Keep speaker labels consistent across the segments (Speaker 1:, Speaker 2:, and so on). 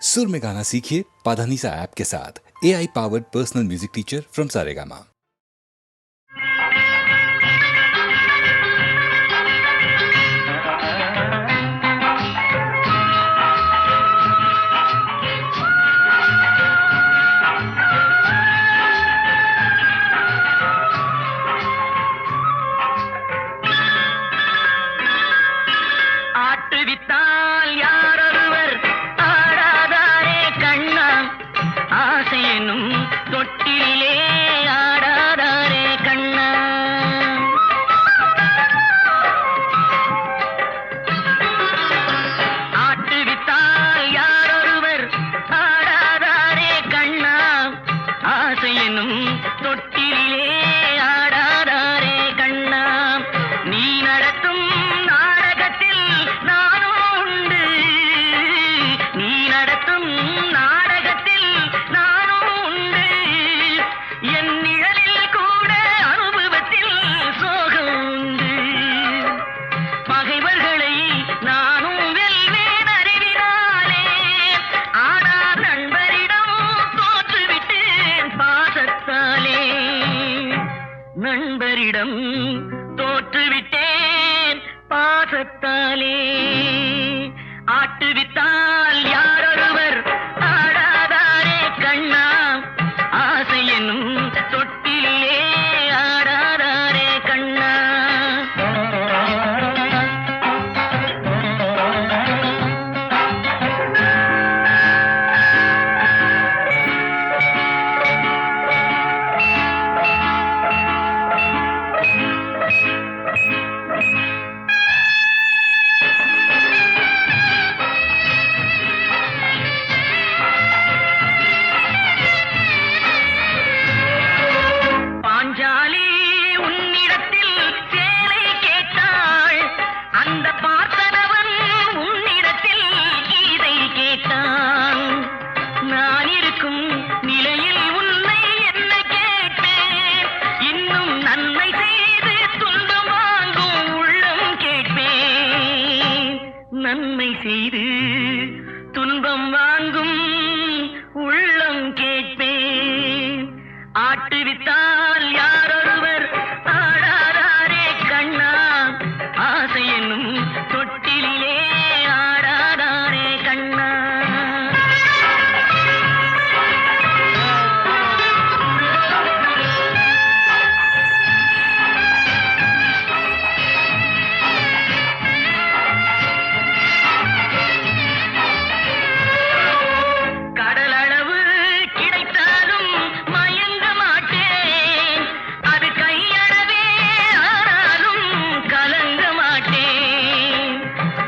Speaker 1: सुर में गाना सीखिए पाधानीसा ऐप के साथ। AI powered personal music teacher from Saregama.
Speaker 2: தொட்டிலே ஆடாதாரே கண்ணா, ஆட்டுவித்தால் யாரொருவர் ஆடாதாரே கண்ணா, ஆசையெனும் தொட்டிலே ஆடாதாரே கண்ணா. நீ நடத்தும் நாடகத்தில் நானும் உண்டு, நீ நடத்தும் நாடகத்தில் நானும் உண்டு. என் நிழலில் கூட அனுபவத்தில் சோகம் உண்டு. பகைவர்களை நானும் வெல்வேன் அறிவினாலே, ஆனால் நண்பரிடம் தோற்றுவிட்டேன் பாசத்தாலே. நண்பரிடம் தோற்றுவிட்டேன் பாசத்தாலே. ஆட்டுவித்தால் யாரொருவர் ஆடாதாரே கண்ணா, ஆசையெனும் தொட்டிலே ஆடாதாரே கண்ணா. பாஞ்சாலி உன்னிடத்தில் சேலை கேட்டாள், அந்த பார்த்தனவன் உன்னிடத்தில் கீதை கேட்டான். நான் இருக்கும் நிலையில் உன்னை என்ன கேட்பேன், இன்னும் நன்மை செய்து துன்பம் வாங்கும் உள்ளம் கேட்பேன். நன்மை செய்து துன்பம் வாங்கும் உள்ளம் கேட்பேன். ஆட்டுவித்தால் யாரொருவர் ஆடாதாரே கண்ணா, ஆசையெனும் தொட்டிலே ஆடாதாரே கண்ணா. கடலளவு கிடைத்தாலும் மயங்க மாட்டேன், அது கையளவே ஆனாலும் கலங்க மாட்டேன்.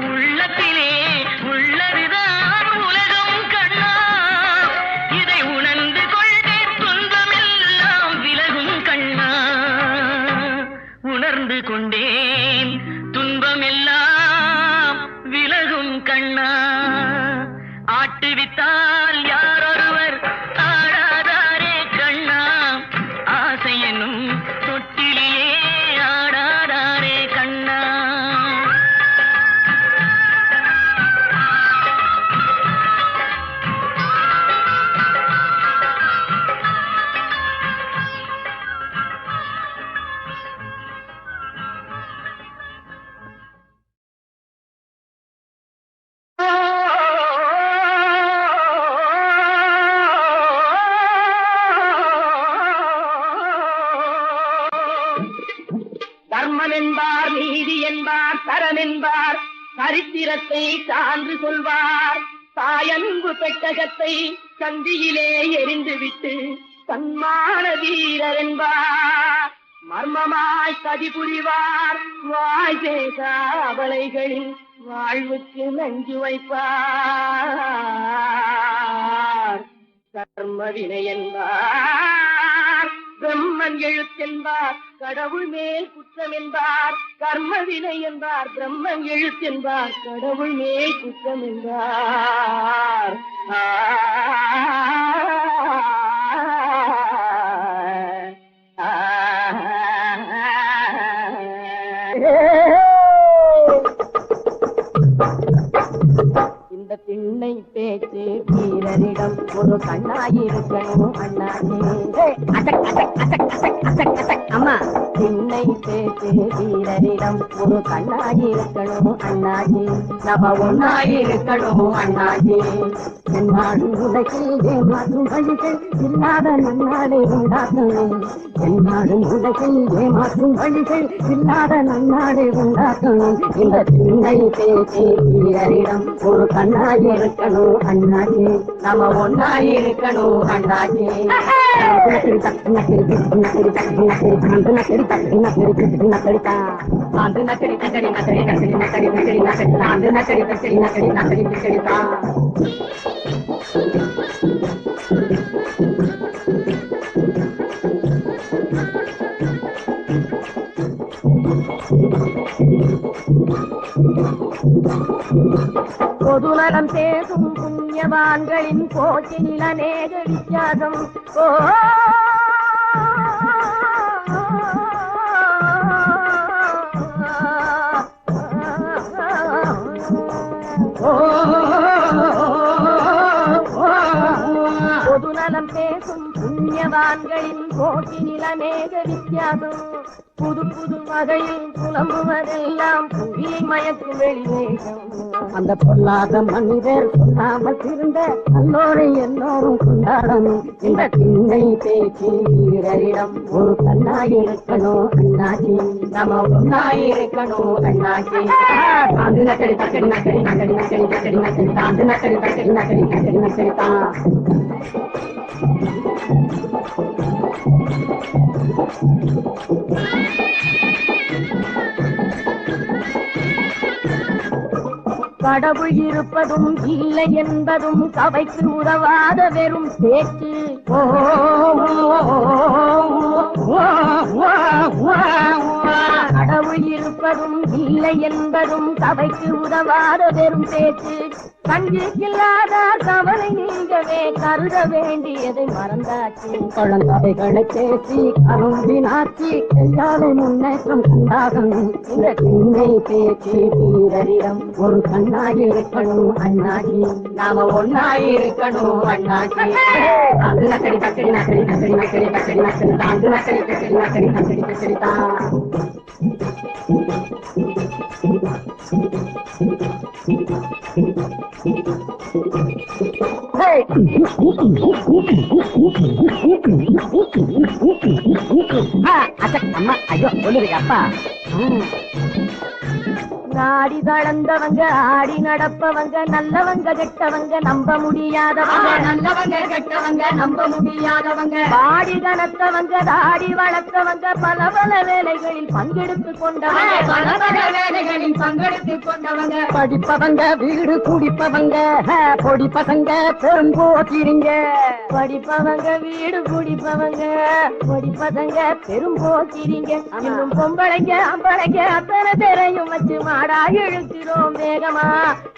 Speaker 2: உள்ளத்திலே உள்ளதுதான் உலகம் கண்ணா, இதை உணர்ந்து கொண்டே துன்பமெல்லாம் விலகும் கண்ணா. உணர்ந்து கொண்டேன் துன்பமெல்லாம் விலகும் கண்ணா. ஆட்டுவித்தால் யாரொருவர் ஆடாதாரே கண்ணா, ஆசையெனும் தொட்டிலே ஆடாதாரே கண்ணா. தர்மம் என்பார், நீதி என்பார், தரம் என்பார், சரித்திரத்தை சான்று சொல்வார். தாயன்பு பெட்டகத்தை சந்தியிலே எரிந்துவிட்டு சன்மான வீரர் என்பார். மர்மமாய் சதி புரிவார், வாய் பேசா அவளைகளின் வாழ்வுக்கு நஞ்சு வைப்பார். கர்ம வினை என்பார், பிரம்மன் எழுத்தென்பார், கடவுள் மேல் குற்றம் என்பார். கர்ம வினை என்பார், பிரம்மன் எழுத்தென்பார், கடவுள் மேல் குற்றம் என்பார். இந்த திண்ணை பேச்சு வீரரிடம் ஒரு கண்ணாயிருக்கணும் அண்ணாச்சி. அம்மா சின்னை பேச்சு வீரரிடம் ஒரு கண்ணாயிருக்கணும் அண்ணாச்சி. நம்ம ஒன்னாயிருக்கணும் அண்ணாச்சி. என்னாலும் உலகில் ஏமாற்றும் வழிகள் இல்லாத நன்னாடை உண்டாக்கணும். என்னாலும் உலகில் ஏமாற்றும் வழிகள் இல்லாத நன்னாடை உண்டாக்கணும். இந்த சின்னை பேச்சு வீரரிடம் ஒரு கண்ணாயிருக்கணும் அண்ணாச்சி. நம்ம ஒன்னாயிருக்கணும் அண்ணாச்சி. பொதுநலம் பேசும் புண்ணியவான்களின் போக்கினில் அநேக வித்தியாசம். பொதுநலம் பேசும் புண்ணியவான்களின் போக்கினில் அநேக வித்தியாசம். புது புது வகையில் புலம்புவதெல்லாம் புவியை மயக்கும் வெளிவேகம். அந்த பொல்லாத மனிதர் சொல்லாமல் இருந்த நல்லோரை எல்லோரும் கொண்டாடணும். இந்த திண்ணை பேச்சு வீரரிடம் ஒரு கண்ணாயிருக்கணும் அண்ணாச்சி. நம்ம ஒன்னாயிருக்கணும் அண்ணாச்சி. தாண்டு நக்கடி தக்கடி நக்கடி நக்கடி நக்கடி நக்கடி நக்கடி தாண்டு நக்கடி தக்கடி நக்கடி நக்கடி நக்கடி தான். கடவுள் இருப்பதும் இல்லை என்பதும் சபைக்கு உதவாத வெறும் பேச்சு. கடவுள் இருப்பதும் இல்லை என்பதும் சபைக்கு உதவாத வெறும் பேச்சு. கஞ்சிக்கில்லாத கவலை நீங்கவே கருத வேண்டியதை மறந்தாச்சு. குழந்தைகளை பேசி கருந்தினாச்சி எல்லாரை முன்னேற்றம் உண்டாகணும். இந்த சின்னை பேச்சு வீரரிடம் ஒரு கண்ணாயிருக்கணும் அண்ணாச்சி. நாம ஒன்னாயிருக்கணும் அண்ணாச்சி. அது நக்கடி தக்கடி நக்கடி நக்கடி நக்கடி நக்கடி நக்கடி தாண்டு நக்கடி தக்கடி நக்கடி நக்கடி நக்கடி தான். அம்மா ஐயோ சொல்லுங்க அப்பா. நாடி தளர்ந்தவங்க ஆடி நடப்பவங்க நல்லவங்க கெட்டவங்க நம்ப முடியாதவங்க. நல்லவங்க கெட்டவங்க நம்ப முடியாதவங்க. பாடி கனத்தவங்க தாடி வளர்த்தவங்க பல பல வேலைகளில் பங்கெடுத்து கொண்டவங்க. பல பல வேலைகளில் பங்கெடுத்து கொண்டவங்க. படிப்பவங்க வீடு குடிப்பவங்க பொடி பசங்க பெரும்போக்கிரிங்க. படிப்பவங்க வீடு குடிப்பவங்க பொடி பசங்க பெரும்போக்கிரிங்க. இன்னும் பொம்பளைங்க அம்பளைங்க அத்தனை பேரையும் வச்சு மாடா இழுக்கிறோம் வேகமா.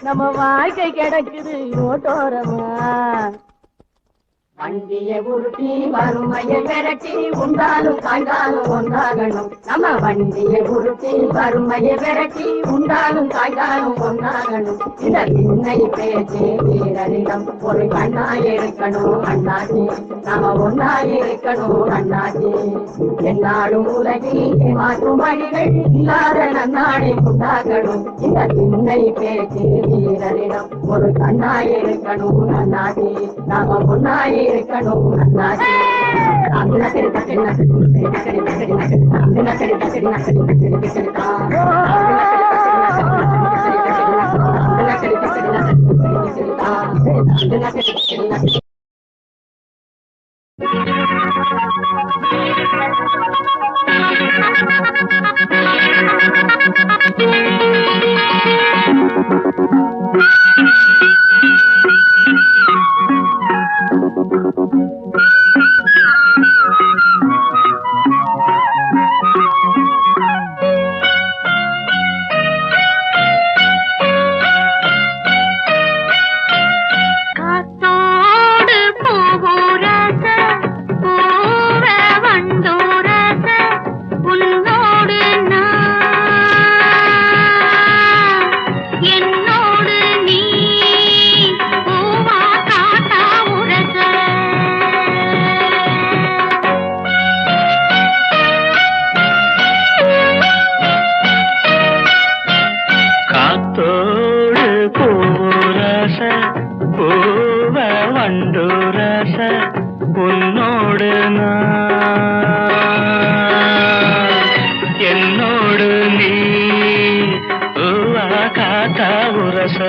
Speaker 2: நம்ம வாழ்க்கை கிடக்குது ரோட்டோரமா. வண்டியை உருட்டி வறுமையை விரட்டி உண்டாலும் காய்ந்தாலும் ஒன்றாகணும். நம்ம வண்டியை உருட்டி வறுமையை விரட்டி உண்டாலும் காய்ந்தாலும் ஒன்றாகணும். இந்த சின்னை பேச்சு வீரரிடம் ஒரு கண்ணாயிருக்கணும் அண்ணாச்சி. நாம ஒன்னாயிருக்கணும் அண்ணாச்சி. என்னாலும் உலகில் மாற்றும் வழிகள் இல்லாத நன்னாடை உண்டாகணும். இந்த சின்னை பேச்சு வீரரிடம் ஒரு கண்ணாயிருக்கணும் அண்ணாச்சி. நாம ஒன்னாயிருக்கணும் அண்ணாச்சி. அந்த நக்கடி தக்கடி நக்கடி நக்கடி நக்கடி நக்கடி அந்த நக்கடி தக்கடி நக்கடி நக்கடி நக்கடி தான். அந்த நக்கடி தக்கடி நக்கடி நக்கடி தான். அந்த நக்கடி தக்கடி நக்கடி.
Speaker 3: உன்னோடு நான் பூவ வண்டுரச உன்னோடு நான் என்னோடு நீ பூவா காத்தா உரச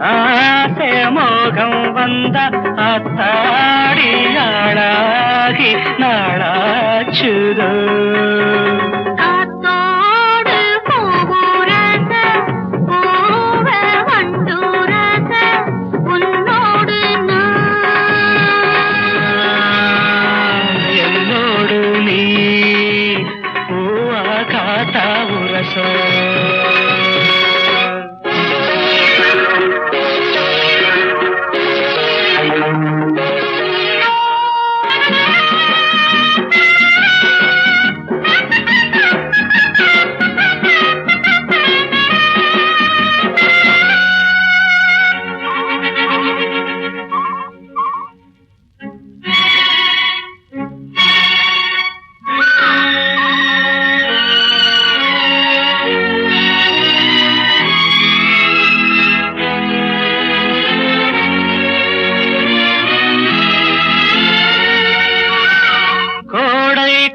Speaker 3: ஆசை மோகம் வந்த அத்தாடியாளாகி நாளாச்சுதோ
Speaker 4: காத்தோடு பூவுரச பூவ வண்டுரச உன்னோடு நான்
Speaker 3: என்னோடு நீ பூவா காத்தா உரச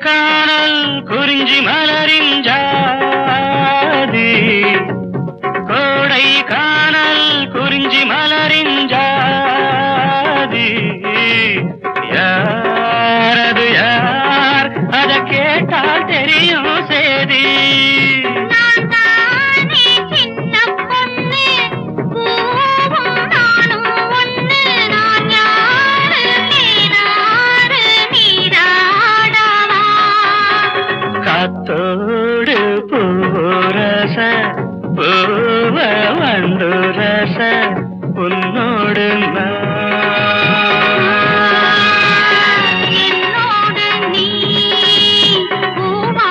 Speaker 3: காணல் குறிஞ்சி மலரின் ஜாதி கோடை காணல் குறிஞ்சி மலரின் ஜாதி யாரது யார் அத கேட்டால் தெரியும் சேதி காத்தோடு பூரச பூவ வண்டுரச உன்னோடு
Speaker 4: என்னோடு நீ பூவா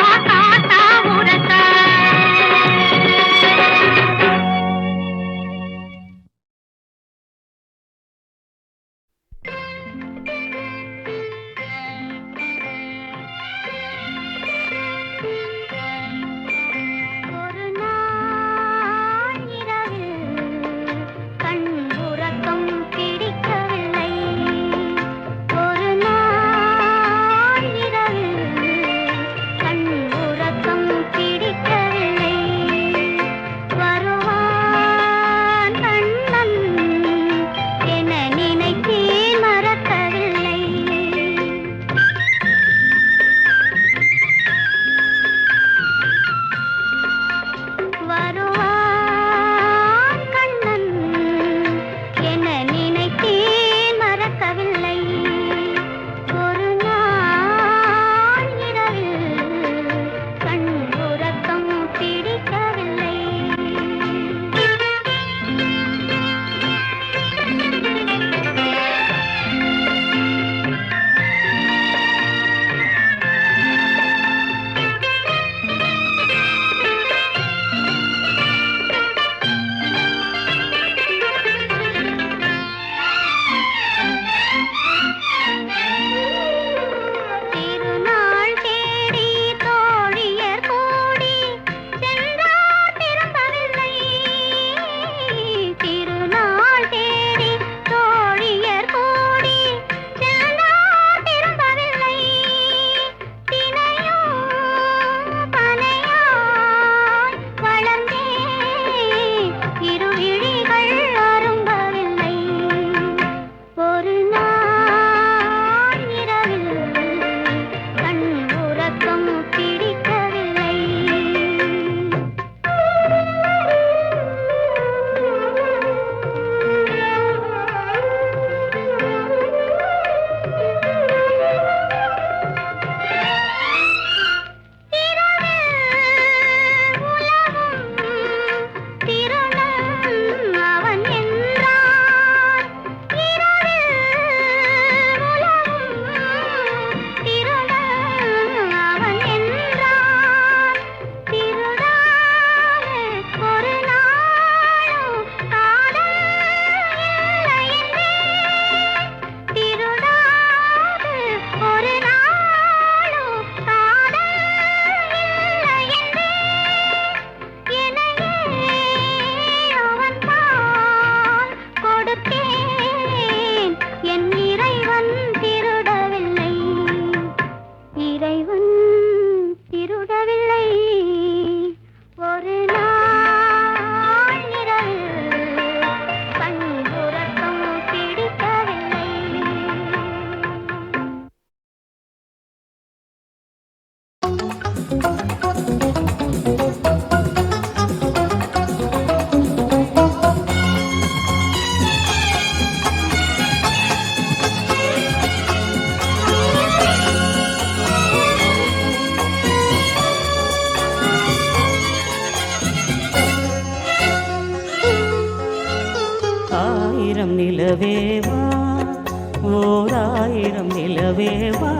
Speaker 5: ஓராயிரம் நிலவேவா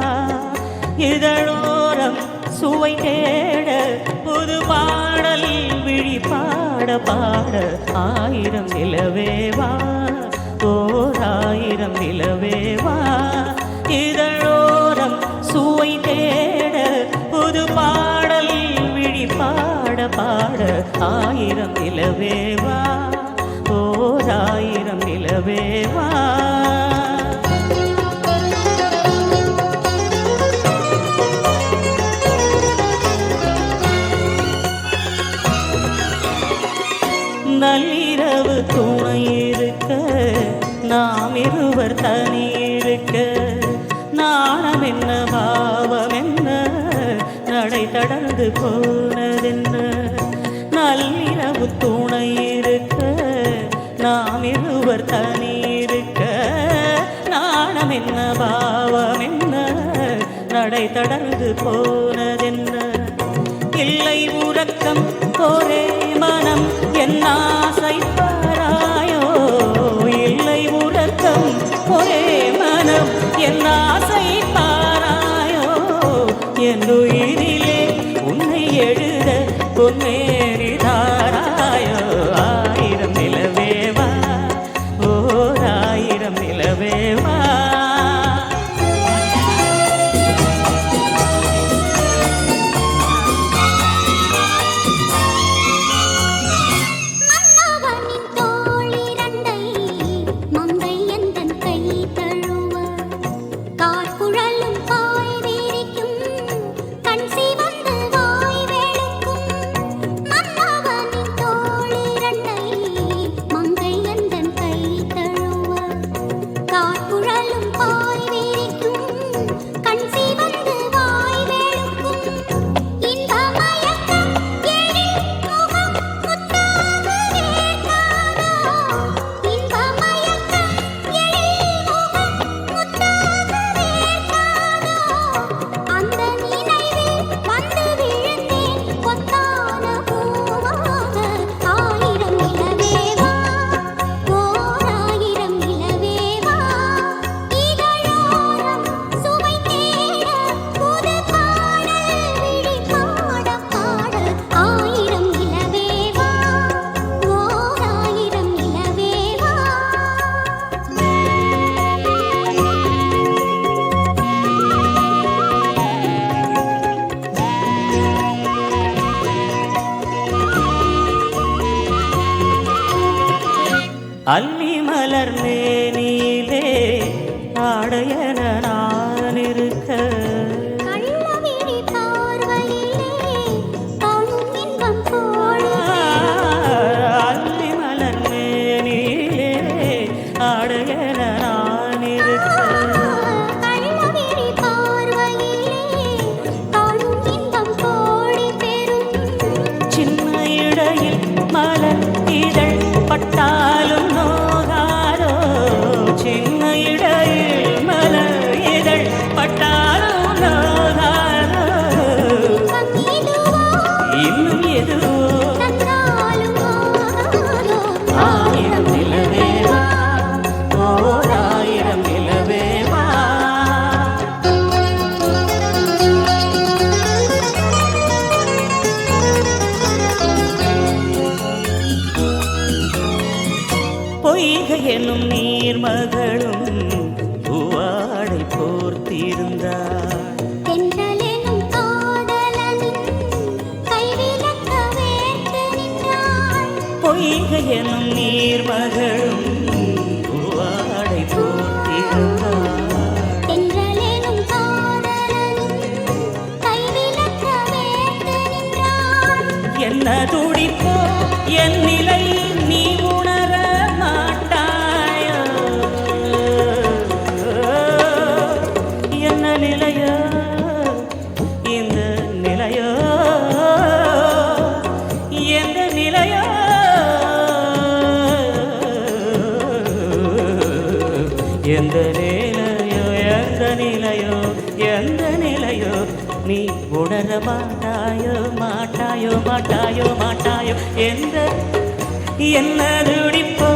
Speaker 5: இதழோரம் சுவை தேட புது பாடல் விழி பாட பாட ஆயிரம் நிலவேவா ஓராயிரம் நிலவேவா இதழோரம் சுவை தேட புது பாடல் விழி பாட பாட ஆயிரம் நிலவேவா ஓராயிரம் நிலவேவா நள்ளிரவு துணை இருக்க நாம் இருவர் தனி இருக்க நாணம் என்ன பாவம் என்ன நடை தடர்ந்து போனதென்ன நள்ளிரவு துணை இருக்க நாம் இருவர் தனி இருக்க நாணம் என்ன பாவம் என்ன நடை தடர்ந்து போனதென்ன இல்லை உறக்கம் ஒரே மனம் என் ஆசை பாராயோ இல்லை உறக்கம் ஒரே மனம் என் ஆசை பாராயோ என் உயிரிலே உன்னை எழுத பொன்னேறி தாராயோ ஆயிரம் நிலவேவா ஓராயிரம் நிலவேவா அள்ளி மலர் மேனிலே ஆடையன நான் இருக்க அள்ளி மலர் மேனிலே ஆடையன நான் இருக்க சின்ன இடையில் மலர் இதழ் பட்டாலும் நோகாரோ சின்ன இடையில் மலர் இதழ் பட்டாலும் நோகாரோ இன்னும் எதுவோ ஆயிரம் நிலவேவா ஓராயிரம் நிலவேவா பொய்கை என்னும் நீர்மகளும் பூவாடை போர்த்திருந்தார் பொய்கை என்னும் நீர்மகளும் பூவாடை போர்த்திருந்தார் என்ன துடிப்போ என் நிலை நீ உணர மாட்டாயோ என்ன நிலையோ இந்த நிலையோ எந்த நிலையோ எந்த நிலையோ எந்த நிலையோ எந்த நிலையோ நீ உணர மாட்டாயோ மாட்டாயோ மாட்டாயோ மாட்டாயோ எந்த என்ன துடிப்போ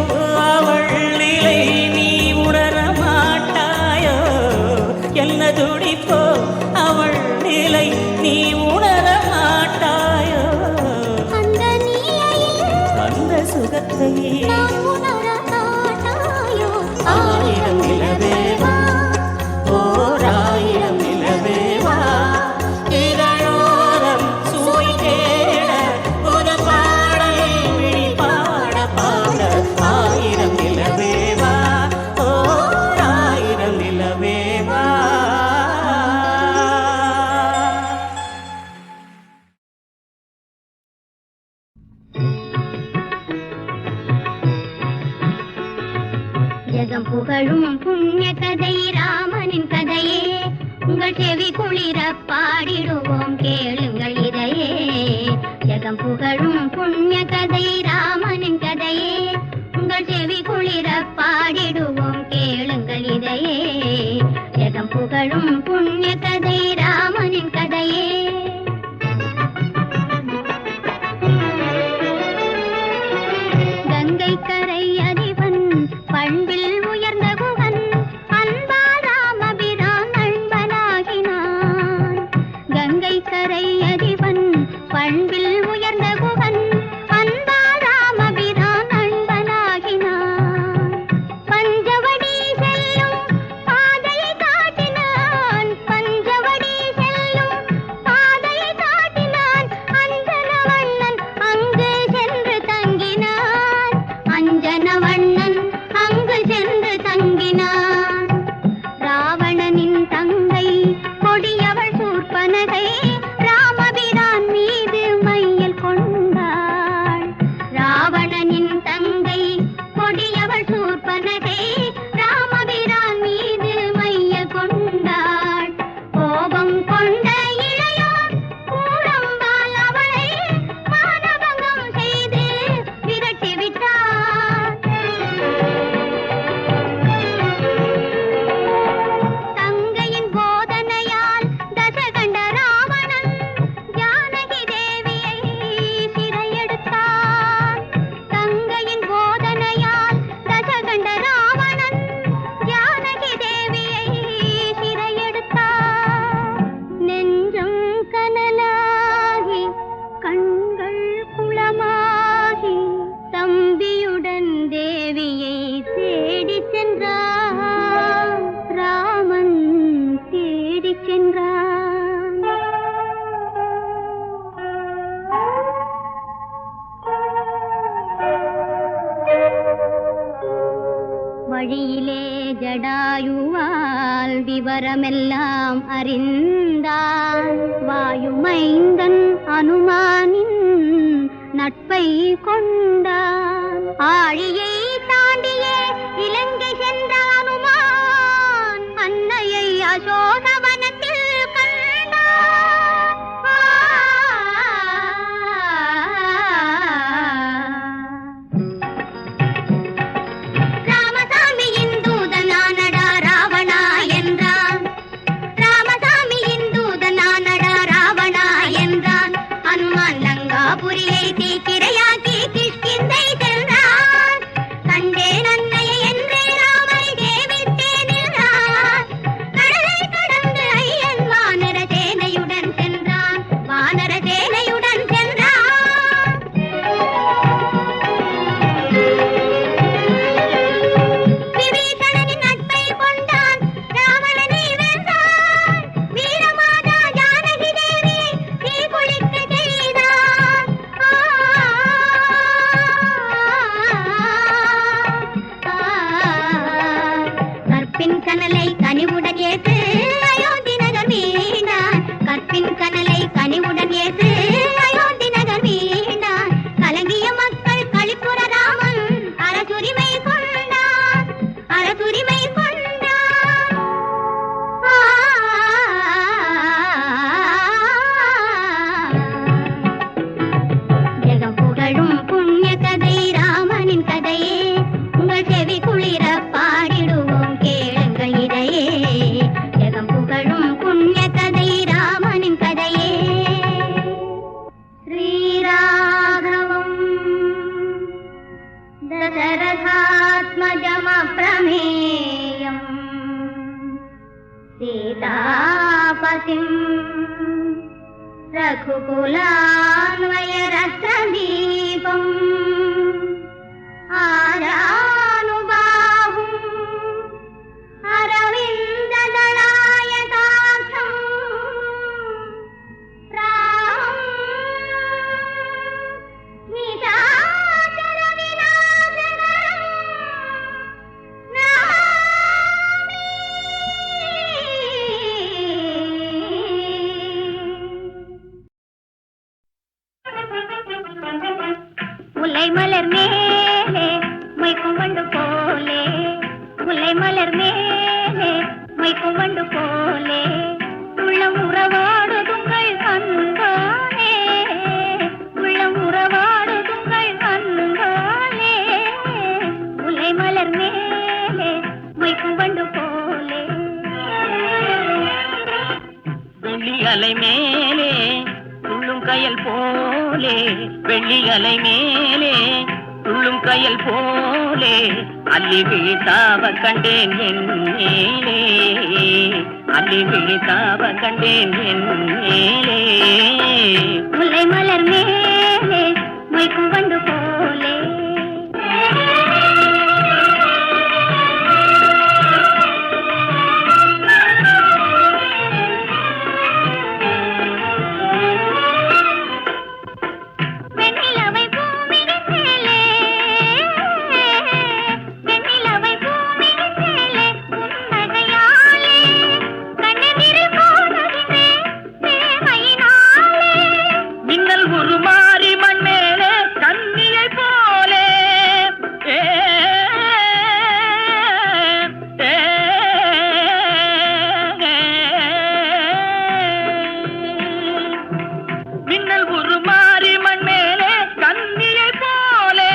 Speaker 5: அவள் நிலை நீ உணர மாட்டாயோ கதையே
Speaker 4: நான் உணர காட்டாயோ
Speaker 5: ஆயிரம் நிலவேவா ஓராயிரம் நிலவேவா இதழோரம் சுவை தேட ஒரு பாடலை விழி பாட பாட ஆயிரம் நிலவேவா ஓராயிரம் நிலவேவா
Speaker 4: ஜெகம் புகழும் புண்ணிய கதை ராமனின் கதையே உங்கள் செவி குளிர பாடிடுவோம் கேளுங்கள் இதையே ஜெகம் புகழும் புண்ணிய கதை ராமனின் கதையே உங்கள் செவி குளிர பாடிடுவோம் கேளுங்கள் இதையே ஜெகம் புகழும் புண்ணிய கதை ராமனின் கதையே கங்கை கரை அதிபன் பண்பில் உயர்ந்த குகன் அன்பால் ராமபிரான் நண்பனாகினான் கங்கை கரை அதிபன் பண்பில் உயர்ந்த குகன் அன்பால் ராமபிரான் நண்பனாகினான் பஞ்சவடி செல்லும் பாதையை காட்டினான் பஞ்சவடி செல்லும் பாதையை காட்டினான் அஞ்சனவண்ணன் அங்கு சென்று தங்கினான் அஞ்சனவண்ணன் அங்கு சென்று தங்கினான் ராவணனின் தங்கை கொடியவள் சூர்பனகை ராமபிரான் மீது மையல் கொண்டாள் ராவணனின் தங்கை கொடியவள் சூர்பனகை ராமபிரான் மீது மையல் கொண்டாள் கோபம் கொண்ட இளையோன் கூரம்பால் அவளை மானபங்கம் செய்து விரட்டி விட்டான் தங்கையின் போதனையால் தசகண்ட ராவணன் ஜானகி தேவியை சிறையெடுத்தான் தங்கையின் போதனையால் தசகண்ட ராவணன் ஜானகி தேவியை சிறையெடுத்தான் நெஞ்சம் கனலாகி கண்கள் குளமாகி தம்பியுடன் தேவியை தேடிச் சென்றான் ராமன் தேடிச் சென்றான் வழியிலே ஜடாயுவால் விவரமெல்லாம் அறிந்தான் வாயுமைந்தன் அனுமானின் நட்பை கொண்டான் ஆழியை தாண்டியே இலங்கை சென்ற அனுமான் அன்னையை அசோகவனத்தில் கண்டான் ராமசாமியின் தூதனானடா ராவணா என்றான் ராமசாமியின் தூதனானடா ராவணா என்றான் அனுமான் லங்காபுரியை தீக்கிரையாக்கி கிஷ்கிந்தை சென்றான் கண்டேன் அன்னையை என்றே ராமரை தேவித்தேன் என்றான் கடலை கடந்து ஐயன் வானர சேனையுடன் சென்றான் வானர சேனையுடன் சென்றான் விபீஷணனின் நட்பை கொண்டான் ராவணனை வென்றான் வீரமாதா ஜானகி தேவியை தீக்குளிக்க செய்தான் கற்பின் கனலை கனிவுடன் ஏற்று அயோத்தி நகர் மீண்டான் கற்பின் கனலை கனிவுடன் ஏற்று அயோத்தி நகர் மீண்டான் கலங்கிய மக்கள் களிப்புற ராமன் அரசுரிமை கொண்டான் அரசுரிமை கொண்டான் ஜெகம் புகழும் புண்ணிய கதை ராமனின் கதையே உங்கள் செவி குளிர பாடிடுவோம் கேளுங்கள் இதையே ஜெகம் புகழும் புண்ணிய கதை ராமனின் கதையே ஸ்ரீராகவம் தசரதாத்மஜமப்ரமேயம் சீதாபதிம் रघुकुलान्वयरत्नदीपम् आरानुबाहुं अरविन्ददलायताक्षं रामं निशाचरविनाशकरं முல்லை மலர் மேலே மொய்க்கும் வண்டு போலே முல்லை மலர் மேலே மொய்க்கும் வண்டு போலே உள்ளம் உறவாடுதுங்கள் கண்கானே உள்ளம் உறவாடுதுங்கள் கண்கானே முல்லை மலர் மேலே மொய்க்கும் வண்டு போலே
Speaker 3: வெள்ளி அலை மேலே துள்ளும் கயல் போலே வெள்ளி அலை மேலே துள்ளும் கயல் போலே அள்ளி விழித்தாவ கண்டேன் என் மேலே அள்ளி விழித்தாவ கண்டேன் என் மேலே
Speaker 4: முல்லை மலர் மேலே மொய்க்கும் வண்டு போலே வெண்ணிலவை பூமியின் மேலே வெண்ணிலவை பூமியின் மேலே புன்னகையாலே கண்ணெதிரில் காணுகின்றேன் சேமையினாலே
Speaker 3: மின்னல் உருமாறி மண் மேலே கண்ணியை போலே ஏ, ஏ, மின்னல் உருமாறி மண் மேலே கண்ணியை போலே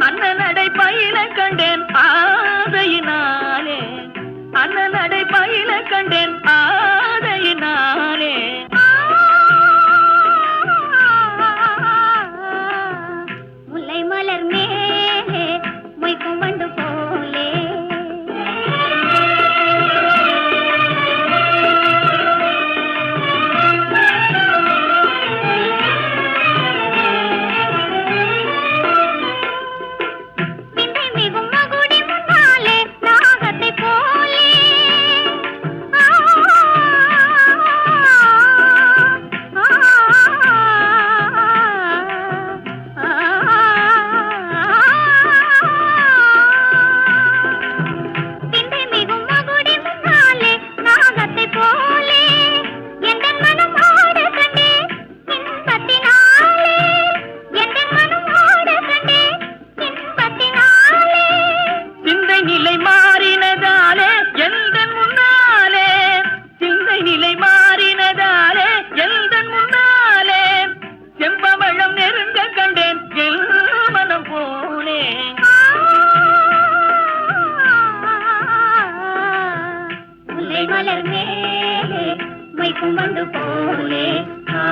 Speaker 3: அண்ணன் நடை பயில கண்டேன் ஆதையினாலே அண்ணன் நடை பயில கண்டேன் ஆதையினாலே
Speaker 4: முல்லை மலர் மேலே மொய்க்கும் வண்டு போலே விந்தை மிகும் மகுடி முன்னாலே நாகத்தை போலே விந்தை மிகும் மகுடி முன்னாலே நாகத்தை போலே எந்தன் மனம் ஆட கண்டே இன்பத்தினாலே எந்தன் மனம் ஆட கண்டே இன்பத்தினாலே
Speaker 3: சிந்தை நிலை மாறினதாலே எந்த முன்னாலே சிந்தை நிலை மாறினதாலே எந்த முன்னாலே செம்பவளம் நெருங்க கண்டேன் என் மனம் போலே
Speaker 4: முல்லை மலர் மேலே மொய்க்கும் வண்டு போலே
Speaker 3: ஆ